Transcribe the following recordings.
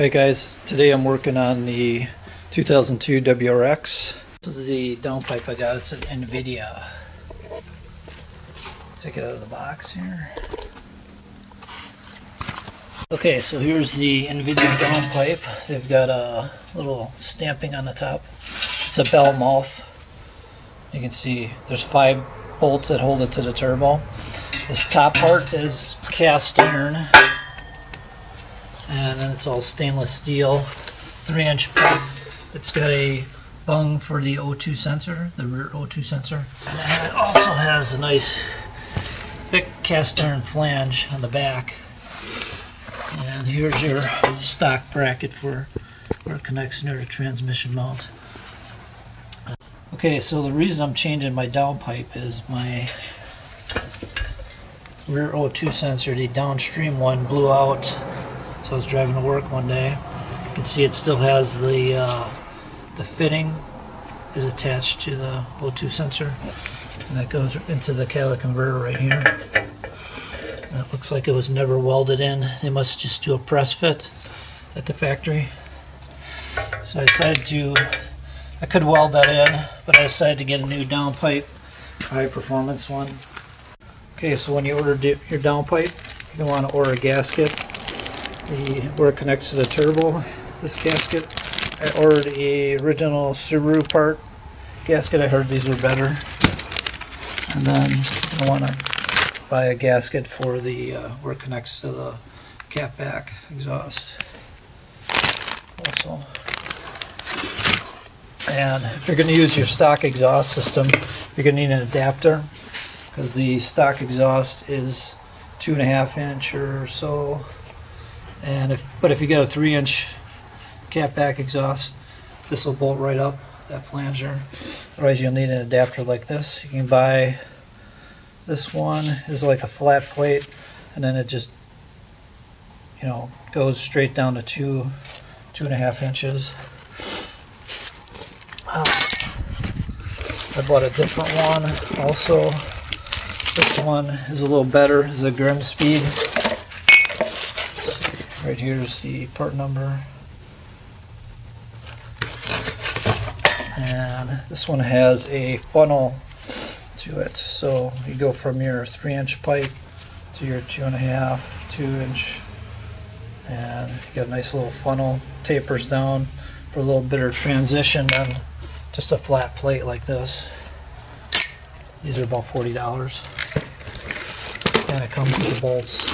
Hey guys, today I'm working on the 2002 WRX. This is the downpipe I got. It's an NVIDIA. Take it out of the box here. Okay, so here's the NVIDIA downpipe. They've got a little stamping on the top. It's a bell mouth. You can see there's 5 bolts that hold it to the turbo. This top part is cast iron. And then it's all stainless steel, 3-inch pipe. It's got a bung for the O2 sensor, the rear O2 sensor. And it also has a nice thick cast iron flange on the back. And here's your stock bracket for where it connects near the transmission mount. Okay, so the reason I'm changing my downpipe is my rear O2 sensor, the downstream one, blew out. So I was driving to work one day. You can see it still has the fitting is attached to the O2 sensor, and that goes into the catalytic converter right here. And it looks like it was never welded in. They must just do a press fit at the factory. So I decided I could weld that in, but I decided to get a new downpipe, high performance one. Okay, so when you order your downpipe, you're going to want to order a gasket. Where it connects to the turbo, this gasket. I ordered a original Subaru part gasket. I heard these were better. And then I want to buy a gasket for the where it connects to the catback exhaust also. And if you're going to use your stock exhaust system, you're going to need an adapter, because the stock exhaust is 2.5 inch or so. And if you get a 3-inch catback exhaust, this will bolt right up, that flanger. Otherwise you'll need an adapter like this. You can buy this one, is like a flat plate, and then it just, you know, goes straight down to 2.5 inches. I bought a different one also. This one is a little better. This is a Grim Speed. Right here's the part number. And this one has a funnel to it. So you go from your 3-inch pipe to your 2.5, 2-inch, and you got a nice little funnel, tapers down for a little bit of transition than just a flat plate like this. These are about $40. And it comes with the bolts.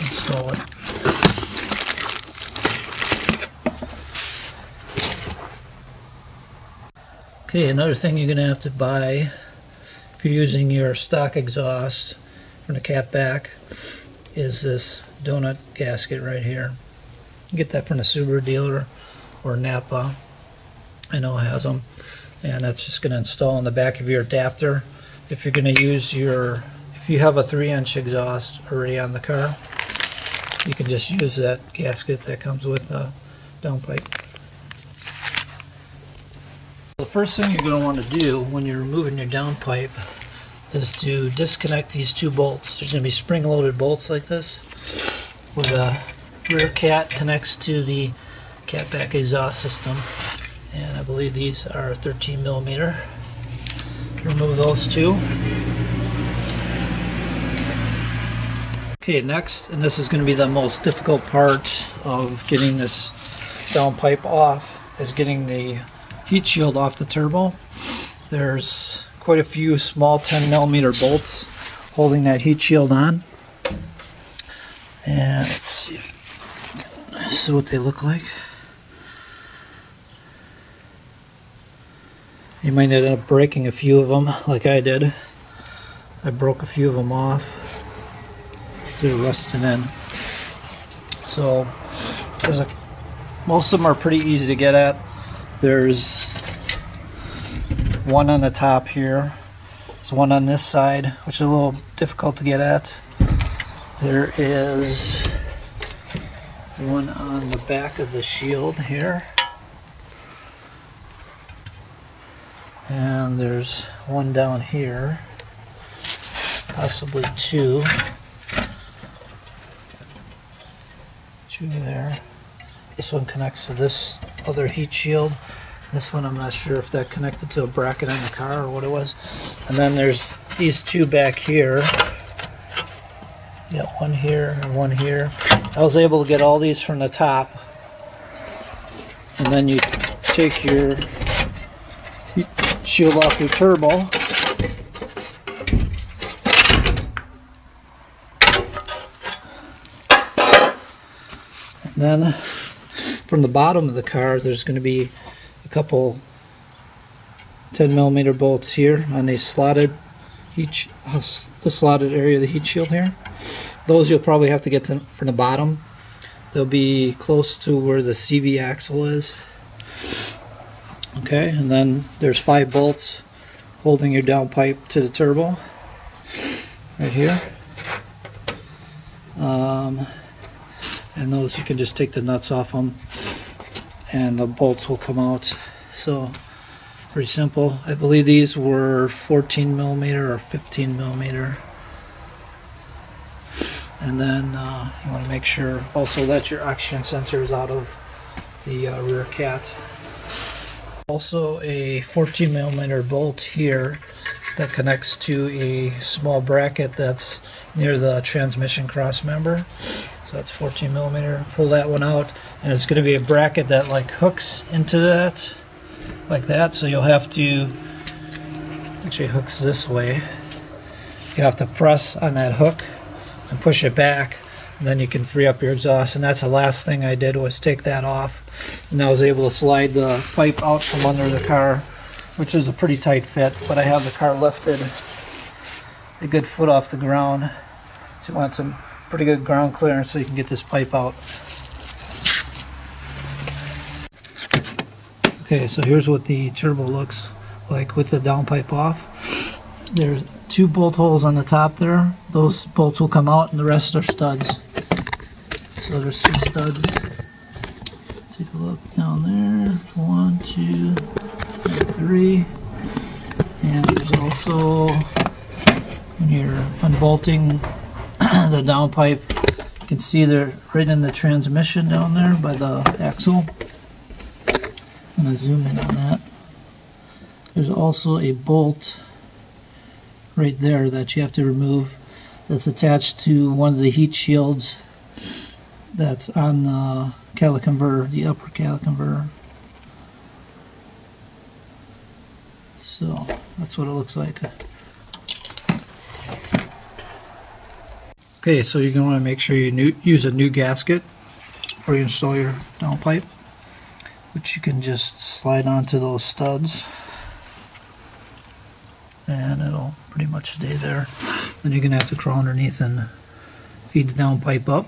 Install it. Okay, another thing you're going to have to buy if you're using your stock exhaust from the catback is this Doughnut Gasket right here. You get that from the Subaru dealer or Napa. I know it has them. And that's just going to install in the back of your adapter. If you're going to use if you have a 3-inch exhaust already on the car, you can just use that gasket that comes with the downpipe. The first thing you're going to want to do when you're removing your downpipe is to disconnect these 2 bolts. There's going to be spring-loaded bolts like this, where the rear cat connects to the catback exhaust system, and I believe these are 13mm. Remove those 2. Okay, next, and this is going to be the most difficult part of getting this downpipe off, is getting the heat shield off the turbo. There's quite a few small 10mm bolts holding that heat shield on. And let's see if this is what they look like. You might end up breaking a few of them like I did. I broke a few of them off. They're rusting in. So most of them are pretty easy to get at. There's one on the top here. There's one on this side, which is a little difficult to get at. There is one on the back of the shield here. And there's one down here. Possibly 2. 2 there. This one connects to this other heat shield. This one I'm not sure if that connected to a bracket on the car or what it was. And then there's these two back here. You got one here and one here. I was able to get all these from the top. And then you take your heat shield off your turbo. And then from the bottom of the car, there's going to be a couple 10mm bolts here on the slotted area of the heat shield here. Those you'll probably have to get to from the bottom. They'll be close to where the CV axle is. Okay, and then there's 5 bolts holding your downpipe to the turbo right here. And those, you can just take the nuts off them and the bolts will come out. So pretty simple. I believe these were 14mm or 15mm. And then you want to make sure also that your oxygen sensor is out of the rear cat. Also a 14mm bolt here that connects to a small bracket that's near the transmission cross member. So that's 14mm. Pull that one out, and it's going to be a bracket that like hooks into that like that. So you'll have to actually, it hooks this way. You have to press on that hook and push it back, and then you can free up your exhaust. And that's the last thing I did, was take that off, and I was able to slide the pipe out from under the car, which is a pretty tight fit, but I have the car lifted a good foot off the ground, so you want some pretty good ground clearance so you can get this pipe out. Okay, so here's what the turbo looks like with the downpipe off. There's 2 bolt holes on the top there. Those bolts will come out, and the rest are studs. So there's 3 studs. Take a look down there. 1, 2, 3. And there's also, when you're unbolting the downpipe, you can see they're right in the transmission down there by the axle. I'm going to zoom in on that. There's also a bolt right there that you have to remove, that's attached to one of the heat shields that's on the catalytic converter, the upper catalytic converter. So that's what it looks like. Okay, so you're going to want to make sure you use a new gasket before you install your downpipe, which you can just slide onto those studs and it'll pretty much stay there. Then you're going to have to crawl underneath and feed the downpipe up.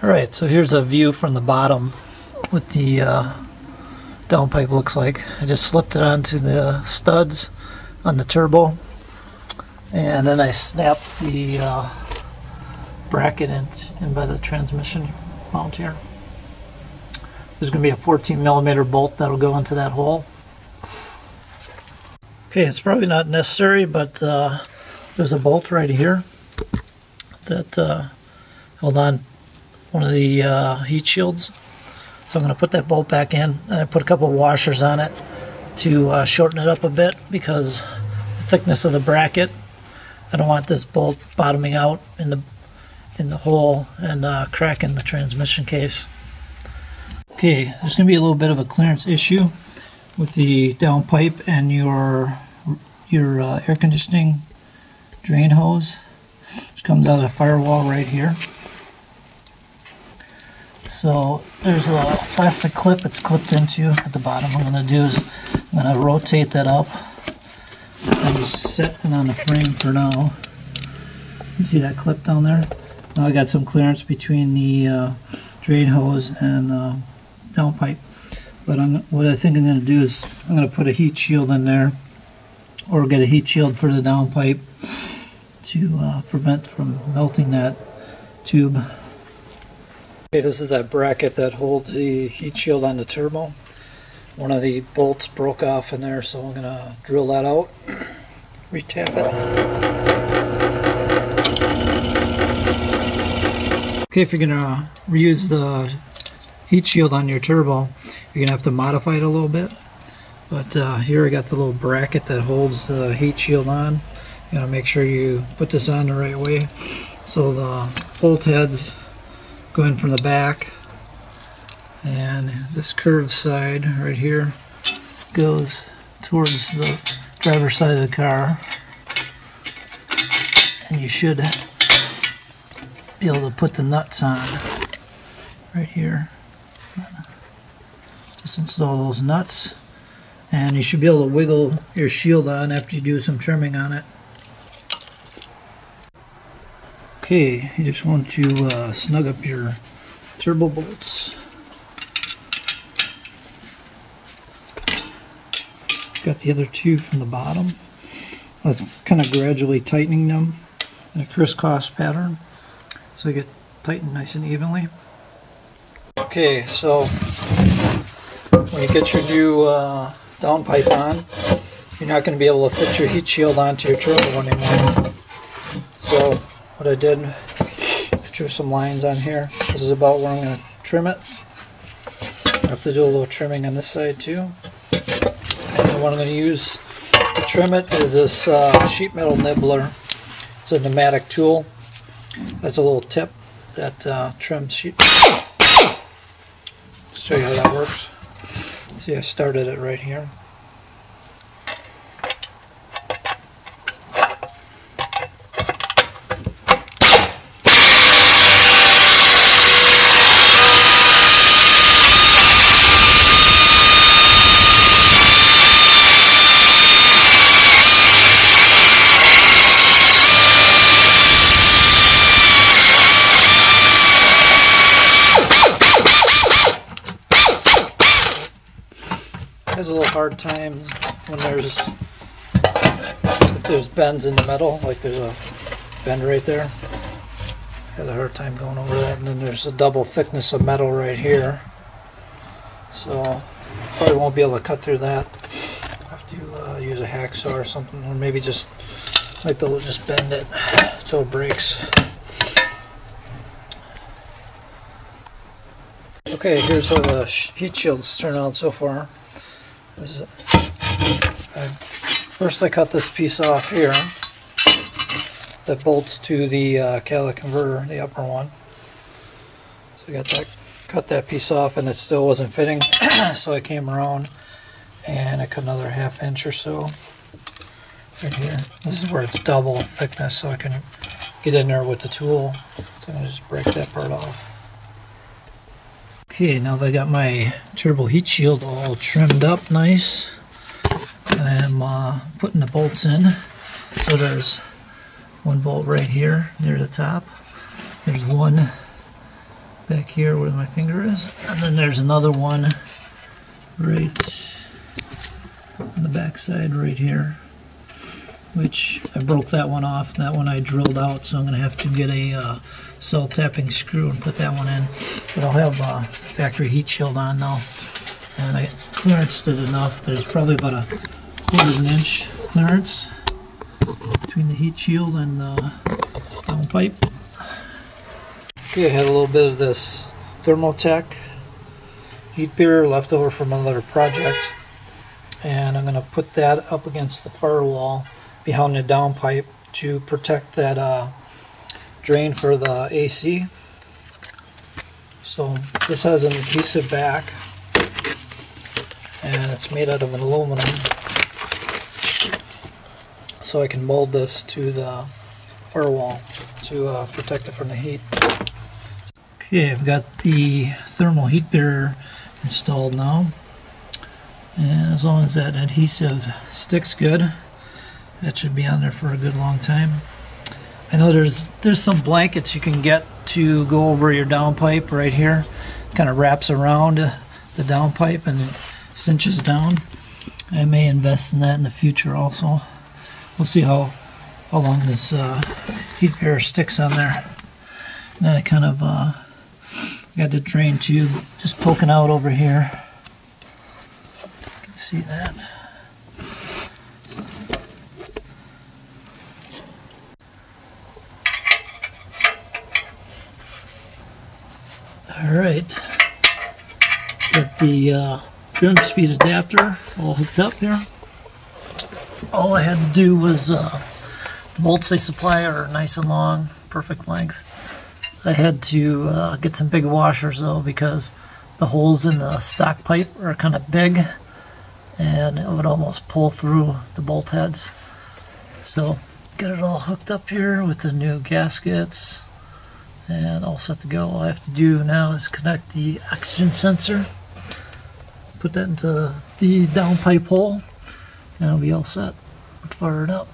Alright, so here's a view from the bottom what the downpipe looks like. I just slipped it onto the studs on the turbo, and then I snapped the bracket in by the transmission mount here. There's going to be a 14mm bolt that'll go into that hole. Okay, it's probably not necessary, but there's a bolt right here that held on one of the heat shields. So I'm going to put that bolt back in, and I put a couple of washers on it to shorten it up a bit because the thickness of the bracket. I don't want this bolt bottoming out in the hole and cracking the transmission case. Okay, there's going to be a little bit of a clearance issue with the downpipe and your air conditioning drain hose, which comes out of the firewall right here. So there's a plastic clip it's clipped into at the bottom. What I'm going to do is I'm going to rotate that up and just set it on the frame for now. You see that clip down there? Now I got some clearance between the drain hose and downpipe. But what I think I'm going to do is I'm going to put a heat shield in there, or get a heat shield for the downpipe to prevent from melting that tube. Okay, this is that bracket that holds the heat shield on the turbo. One of the bolts broke off in there, so I'm going to drill that out, re-tap it. Okay, if you're going to reuse the heat shield on your turbo, you're going to have to modify it a little bit. But here I got the little bracket that holds the heat shield on. You got to make sure you put this on the right way. So the bolt heads go in from the back, and this curved side right here goes towards the driver's side of the car, and you should be able to put the nuts on right here. Just install those nuts, and you should be able to wiggle your shield on after you do some trimming on it. Okay, you just want to snug up your turbo bolts. Got the other two from the bottom. I was kind of gradually tightening them in a crisscross pattern so they get tightened nice and evenly. Okay, so when you get your new downpipe on, you're not going to be able to fit your heat shield onto your turbo anymore. So what I did, I drew some lines on here. This is about where I'm going to trim it. I have to do a little trimming on this side too. And what I'm going to use to trim it is this Sheetmetal Nibbler. It's a pneumatic tool. That's a little tip that trims sheet. Show you how that works. See, I started it right here. Has a little hard time when if there's bends in the metal, like there's a bend right there. Has a hard time going over that, and then there's a double thickness of metal right here, so probably won't be able to cut through that. Have to use a hacksaw or something, or maybe just might be able to just bend it until it breaks. Okay, here's how the heat shields turn out so far. First I cut this piece off here that bolts to the catalytic converter, the upper one. So I got that, cut that piece off, and it still wasn't fitting. So I came around and I cut another 1/2 inch or so right here. This is where it's double thickness, so I can get in there with the tool. So I'm going to just break that part off. Okay, now that I got my turbo heat shield all trimmed up nice, and I'm putting the bolts in. So there's one bolt right here near the top. There's one back here where my finger is, and then there's another one right on the back side right here, which I broke that one off. That one I drilled out, so I'm going to have to get a self-tapping screw and put that one in. But I'll have a factory heat shield on now, and I clearanced it enough. There's probably about a 1/4 inch clearance between the heat shield and the downpipe. Okay, I had a little bit of this Thermotech heat beer left over from another project, and I'm going to put that up against the firewall behind the downpipe to protect that drain for the AC. So this has an adhesive back, and it's made out of an aluminum, so I can mold this to the firewall to protect it from the heat. Okay, I've got the thermal heat barrier installed now, and as long as that adhesive sticks good, that should be on there for a good long time. I know there's some blankets you can get to go over your downpipe right here. Kind of wraps around the downpipe and it cinches down. I may invest in that in the future also. We'll see how long this heat barrier sticks on there. And then I kind of got the drain tube just poking out over here. You can see that. Alright, got the trim speed adapter all hooked up here. All I had to do was, the bolts they supply are nice and long, perfect length. I had to get some big washers though, because the holes in the stock pipe are kind of big and it would almost pull through the bolt heads. So get it all hooked up here with the new gaskets and all set to go. All I have to do now is connect the oxygen sensor, put that into the downpipe hole, and I'll be all set. Fire it up.